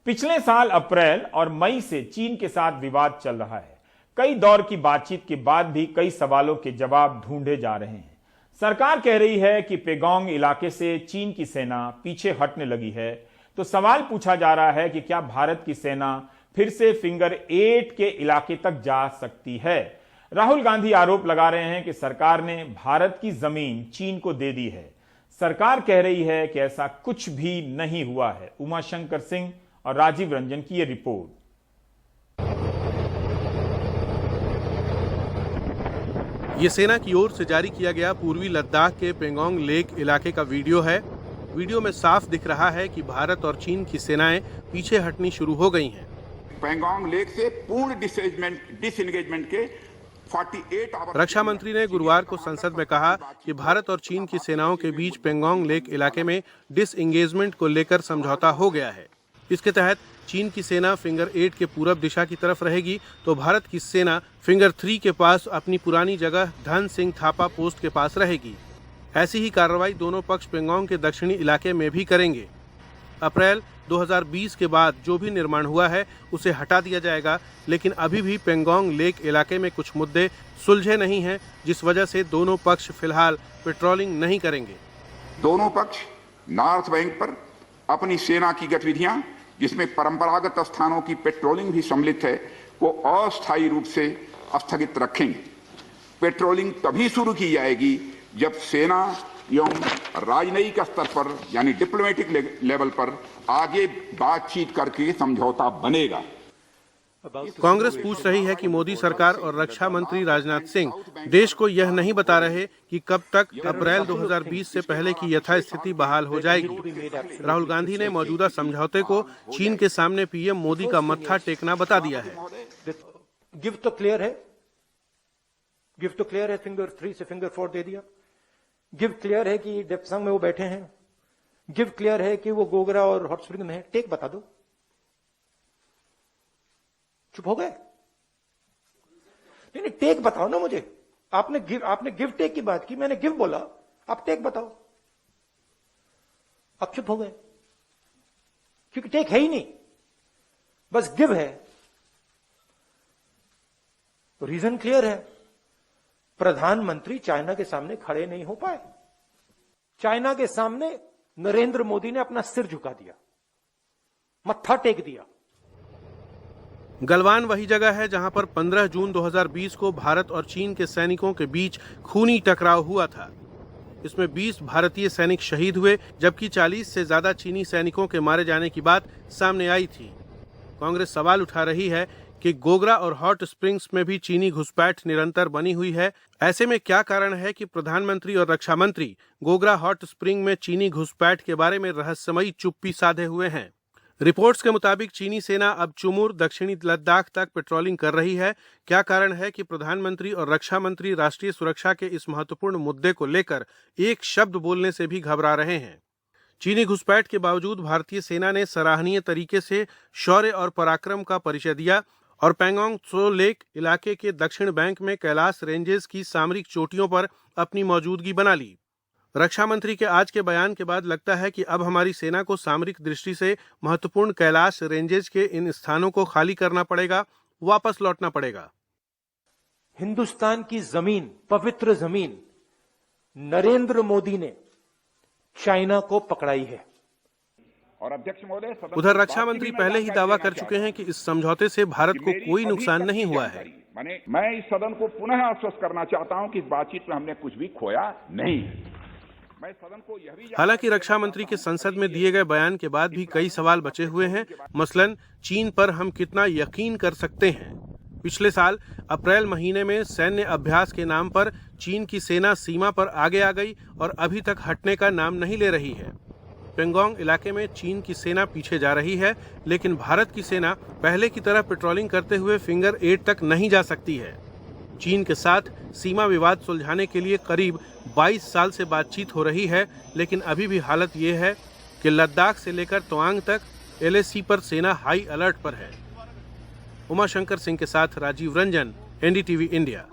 पिछले साल अप्रैल और मई से चीन के साथ विवाद चल रहा है। कई दौर की बातचीत के बाद भी कई सवालों के जवाब ढूंढे जा रहे हैं। सरकार कह रही है कि पेगोंग इलाके से चीन की सेना पीछे हटने लगी है, तो सवाल पूछा जा रहा है कि क्या भारत की सेना फिर से फिंगर 8 के इलाके तक जा सकती है। राहुल गांधी आरोप लगा रहे हैं कि सरकार ने भारत की जमीन चीन को दे दी है। सरकार कह रही है कि ऐसा कुछ भी नहीं हुआ है। उमाशंकर सिंह और राजीव रंजन की यह रिपोर्ट। ये सेना की ओर से जारी किया गया पूर्वी लद्दाख के पेंगोंग लेक इलाके का वीडियो है। वीडियो में साफ दिख रहा है कि भारत और चीन की सेनाएं पीछे हटनी शुरू हो गई हैं। पेंगोंग लेक से पूर्ण डिसएंगेजमेंट के 48 आवर्स। रक्षा मंत्री ने गुरुवार को संसद में कहा कि भारत और चीन की सेनाओं के बीच पेंगोंग लेक इलाके में डिसएंगेजमेंट को लेकर समझौता हो गया है। इसके तहत चीन की सेना फिंगर 8 के पूरब दिशा की तरफ रहेगी, तो भारत की सेना फिंगर 3 के पास अपनी पुरानी जगह धन सिंह थापा पोस्ट के पास रहेगी। ऐसी ही कार्रवाई दोनों पक्ष पेंगोंग के दक्षिणी इलाके में भी करेंगे। अप्रैल 2020 के बाद जो भी निर्माण हुआ है उसे हटा दिया जाएगा, लेकिन अभी भी पेंगोंग लेक इलाके में कुछ मुद्दे सुलझे नहीं हैं, जिस वजह से दोनों पक्ष फिलहाल पेट्रोलिंग नहीं करेंगे। दोनों पक्ष नॉर्थ बैंक पर अपनी सेना की गतिविधियां, जिसमें परंपरागत स्थानों की पेट्रोलिंग भी सम्मिलित है, को अस्थायी रूप से स्थगित रखेंगे। पेट्रोलिंग तभी शुरू की जाएगी जब सेना एवं राजनयिक स्तर पर यानी डिप्लोमेटिक लेवल पर आगे बातचीत करके समझौता बनेगा। कांग्रेस पूछ रही है कि मोदी सरकार और रक्षा मंत्री राजनाथ सिंह देश को यह नहीं बता रहे कि कब तक अप्रैल 2020 से पहले की यथास्थिति बहाल हो जाएगी। राहुल गांधी ने मौजूदा समझौते को चीन के सामने पीएम मोदी का मत्था टेकना बता दिया है। गिव तो क्लियर है, फिंगर 3 से फिंगर 4 दे दिया। गिव क्लियर है कि डेप्सांग में वो बैठे हैं। गिव क्लियर है कि वो गोगरा और हॉट स्प्रिंग में है। टेक बता दो। चुप हो गए? नहीं, टेक बताओ ना मुझे। आपने गिव टेक की बात की, मैंने गिव बोला, आप टेक बताओ। अब चुप हो गए क्योंकि टेक है ही नहीं, बस गिव है। रीजन क्लियर है, प्रधानमंत्री चाइना के सामने खड़े नहीं हो पाए। चाइना के सामने नरेंद्र मोदी ने अपना सिर झुका दिया, मत्था टेक दिया। गलवान वही जगह है जहां पर 15 जून 2020 को भारत और चीन के सैनिकों के बीच खूनी टकराव हुआ था। इसमें 20 भारतीय सैनिक शहीद हुए, जबकि 40 से ज्यादा चीनी सैनिकों के मारे जाने की बात सामने आई थी। कांग्रेस सवाल उठा रही है कि गोगरा और हॉट स्प्रिंग्स में भी चीनी घुसपैठ निरंतर बनी हुई है। ऐसे में क्या कारण है कि प्रधानमंत्री और रक्षा मंत्री गोगरा हॉट स्प्रिंग में चीनी घुसपैठ के बारे में रहस्यमयी चुप्पी साधे हुए हैं। रिपोर्ट्स के मुताबिक चीनी सेना अब चुमुर दक्षिणी लद्दाख तक पेट्रोलिंग कर रही है। क्या कारण है कि प्रधानमंत्री और रक्षा मंत्री राष्ट्रीय सुरक्षा के इस महत्वपूर्ण मुद्दे को लेकर एक शब्द बोलने से भी घबरा रहे हैं। चीनी घुसपैठ के बावजूद भारतीय सेना ने सराहनीय तरीके से शौर्य और पराक्रम का परिचय दिया और पेंगोंग त्सो लेक इलाके के दक्षिण बैंक में कैलाश रेंजेस की सामरिक चोटियों पर अपनी मौजूदगी बना ली। रक्षा मंत्री के आज के बयान के बाद लगता है कि अब हमारी सेना को सामरिक दृष्टि से महत्वपूर्ण कैलाश रेंजेस के इन स्थानों को खाली करना पड़ेगा, वापस लौटना पड़ेगा। हिंदुस्तान की जमीन, पवित्र जमीन, नरेंद्र मोदी ने चाइना को पकड़ाई है। और अध्यक्ष महोदय, उधर रक्षा मंत्री पहले ही दावा कर चुके हैं कि इस समझौते से भारत को कोई नुकसान नहीं हुआ है। मैं इस सदन को पुनः आश्वस्त करना चाहता हूं कि इस बातचीत में हमने कुछ भी खोया नहीं। मैं सदन को यह भी हालांकि रक्षा मंत्री के संसद में दिए गए बयान के बाद भी कई सवाल बचे हुए हैं। मसलन चीन पर हम कितना यकीन कर सकते हैं। पिछले साल अप्रैल महीने में सैन्य अभ्यास के नाम पर चीन की सेना सीमा पर आगे आ गई और अभी तक हटने का नाम नहीं ले रही है। पेंगोंग इलाके में चीन की सेना पीछे जा रही है, लेकिन भारत की सेना पहले की तरह पेट्रोलिंग करते हुए फिंगर 8 तक नहीं जा सकती है। चीन के साथ सीमा विवाद सुलझाने के लिए करीब 22 साल से बातचीत हो रही है, लेकिन अभी भी हालत ये है कि लद्दाख से लेकर तवांग तक LAC पर सेना हाई अलर्ट पर है। उमाशंकर सिंह के साथ राजीव रंजन, NDTV इंडिया।